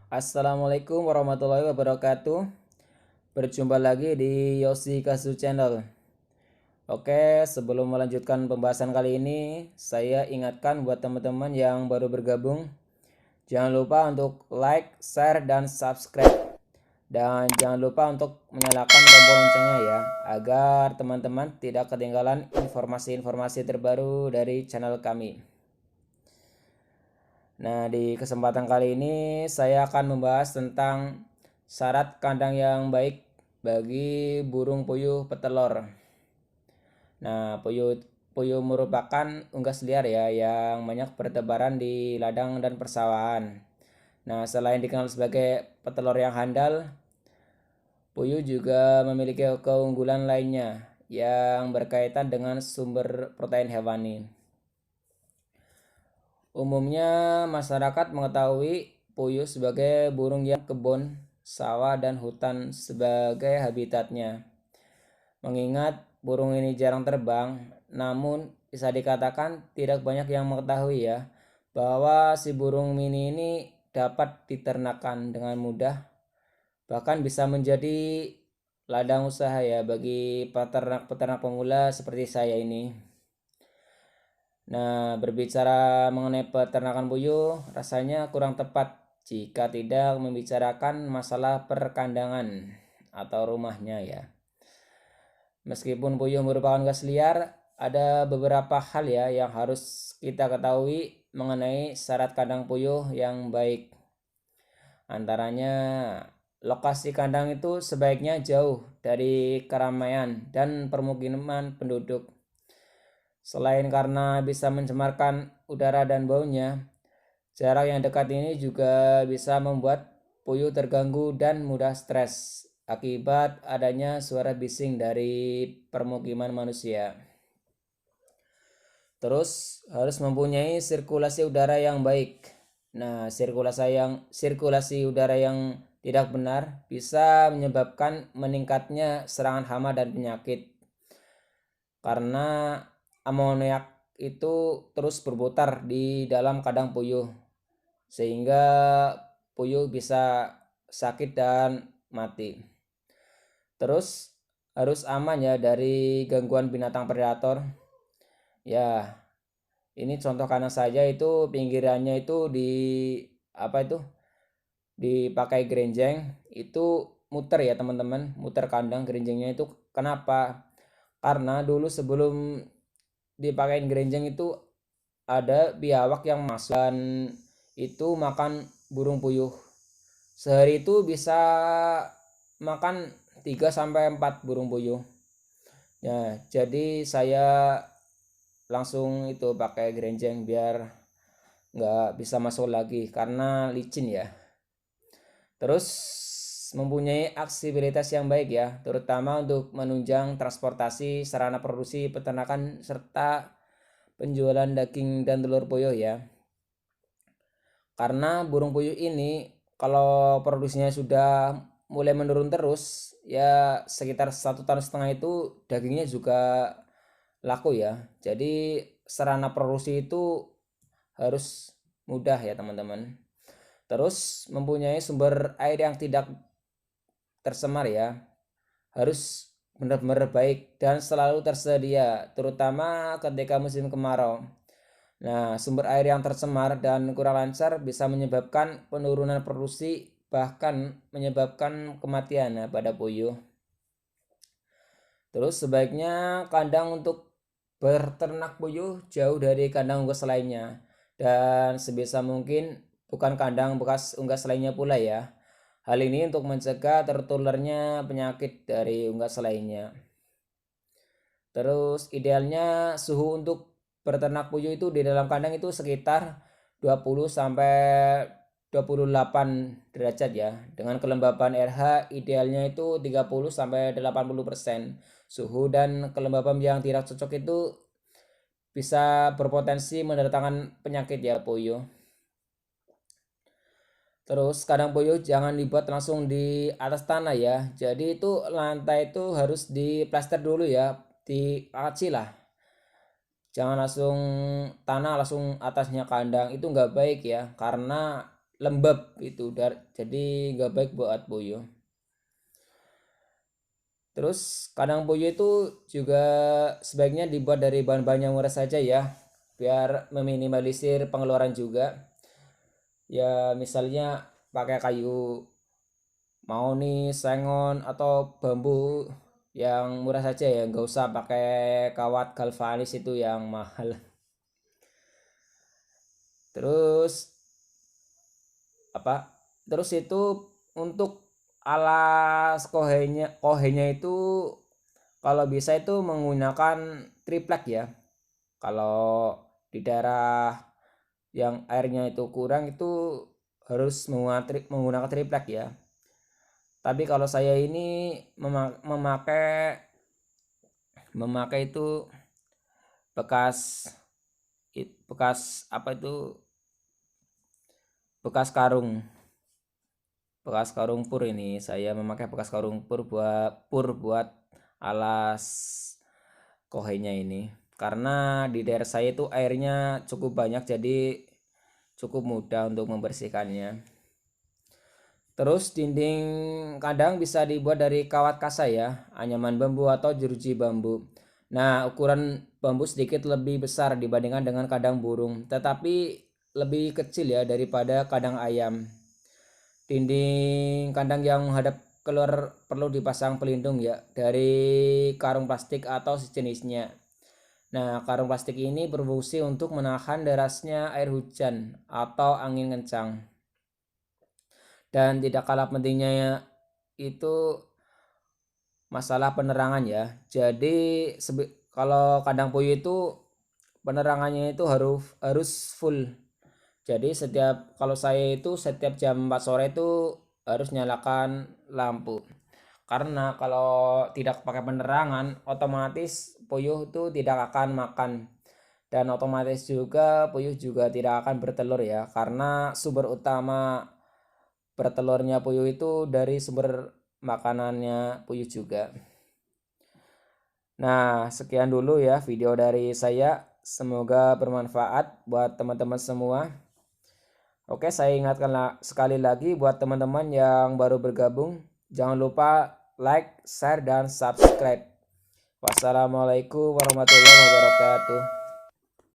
Assalamualaikum warahmatullahi wabarakatuh. Berjumpa lagi di Yosi Kasu Channel. Oke, sebelum melanjutkan pembahasan kali ini, saya ingatkan buat teman-teman yang baru bergabung, jangan lupa untuk like, share, dan subscribe. Dan jangan lupa untuk menyalakan tombol loncengnya ya, agar teman-teman tidak ketinggalan informasi-informasi terbaru dari channel kami. Nah, di kesempatan kali ini saya akan membahas tentang syarat kandang yang baik bagi burung puyuh petelur. Nah, puyuh puyuh merupakan unggas liar ya yang banyak bertebaran di ladang dan persawahan. Nah, selain dikenal sebagai petelur yang handal, puyuh juga memiliki keunggulan lainnya yang berkaitan dengan sumber protein hewani. Umumnya masyarakat mengetahui puyuh sebagai burung yang kebun, sawah, dan hutan sebagai habitatnya. Mengingat burung ini jarang terbang, namun bisa dikatakan tidak banyak yang mengetahui ya bahwa si burung mini ini dapat diternakan dengan mudah, bahkan bisa menjadi ladang usaha ya bagi peternak-peternak pemula seperti saya ini. Nah, berbicara mengenai peternakan puyuh, rasanya kurang tepat jika tidak membicarakan masalah perkandangan atau rumahnya ya. Meskipun puyuh merupakan unggas liar, ada beberapa hal ya yang harus kita ketahui mengenai syarat kandang puyuh yang baik. Antaranya, lokasi kandang itu sebaiknya jauh dari keramaian dan permukiman penduduk. Selain karena bisa mencemarkan udara dan baunya, jarak yang dekat ini juga bisa membuat puyuh terganggu dan mudah stres akibat adanya suara bising dari permukiman manusia. Terus harus mempunyai sirkulasi udara yang baik. Nah, sirkulasi udara yang tidak benar bisa menyebabkan meningkatnya serangan hama dan penyakit. Karena amoniak itu terus berputar di dalam kandang puyuh sehingga puyuh bisa sakit dan mati. Terus harus aman ya dari gangguan binatang predator. Ya, ini contoh kandang saja itu pinggirannya itu apa itu? Dipakai gerenjeng itu muter ya teman-teman, muter kandang gerenjengnya itu kenapa? Karena dulu sebelum dipakai gerenjeng itu ada biawak yang masuk dan itu makan burung puyuh. Sehari itu bisa makan 3 sampai 4 burung puyuh. Ya, jadi saya langsung itu pakai gerenjeng biar nggak bisa masuk lagi karena licin ya. Terus mempunyai aksesibilitas yang baik ya, terutama untuk menunjang transportasi, sarana produksi, peternakan, serta penjualan daging dan telur puyuh ya. Karena burung puyuh ini kalau produksinya sudah mulai menurun terus, ya sekitar 1,5 tahun itu dagingnya juga laku ya. Jadi sarana produksi itu harus mudah ya teman-teman. Terus mempunyai sumber air yang tidak tercemar ya, harus benar-benar baik dan selalu tersedia, terutama ketika musim kemarau. Nah, sumber air yang tercemar dan kurang lancar bisa menyebabkan penurunan produksi, bahkan menyebabkan kematian pada puyuh. Terus sebaiknya kandang untuk berternak puyuh jauh dari kandang unggas lainnya. Dan sebisa mungkin bukan kandang bekas unggas lainnya pula ya. Hal ini untuk mencegah tertularnya penyakit dari unggas lainnya. Terus idealnya suhu untuk berternak puyuh itu di dalam kandang itu sekitar 20 sampai 28 derajat ya. Dengan kelembapan RH idealnya itu 30 sampai 80%. Suhu dan kelembapan yang tidak cocok itu bisa berpotensi mendatangkan penyakit ya puyuh. Terus kandang puyuh jangan dibuat langsung di atas tanah ya. Jadi itu lantai itu harus diplaster dulu ya, diaci lah. Jangan langsung tanah langsung atasnya kandang, itu nggak baik ya, karena lembab itu, jadi nggak baik buat puyuh. Terus kandang puyuh itu juga sebaiknya dibuat dari bahan-bahan yang murah saja ya, biar meminimalisir pengeluaran juga. Ya misalnya pakai kayu mau nih sengon atau bambu yang murah saja ya, nggak usah pakai kawat galvanis itu yang mahal. Terus apa? Terus itu untuk alas kohenya itu kalau bisa itu menggunakan triplek ya. Kalau di daerah yang airnya itu kurang itu harus menggunakan triplek ya. Tapi kalau saya ini memakai itu bekas bekas apa itu bekas karung pur. Ini saya memakai bekas karung pur buat alas kohenya ini, karena di daerah saya itu airnya cukup banyak jadi cukup mudah untuk membersihkannya. Terus dinding kandang bisa dibuat dari kawat kasa ya, anyaman bambu atau jeruji bambu. Nah, ukuran bambu sedikit lebih besar dibandingkan dengan kandang burung, tetapi lebih kecil ya daripada kandang ayam. Dinding kandang yang menghadap keluar perlu dipasang pelindung ya dari karung plastik atau sejenisnya. Nah, karung plastik ini berfungsi untuk menahan derasnya air hujan atau angin kencang. Dan tidak kalah pentingnya itu masalah penerangan ya. Jadi kalau kandang puyuh itu penerangannya itu harus full. Jadi kalau saya itu setiap jam 4 sore itu harus nyalakan lampu. Karena kalau tidak pakai penerangan, otomatis puyuh itu tidak akan makan. Dan otomatis juga puyuh juga tidak akan bertelur ya. Karena sumber utama bertelurnya puyuh itu dari sumber makanannya puyuh juga. Nah, sekian dulu ya video dari saya. Semoga bermanfaat buat teman-teman semua. Oke, saya ingatkan sekali lagi buat teman-teman yang baru bergabung, jangan lupa like, share, dan subscribe. Wassalamualaikum warahmatullahi wabarakatuh.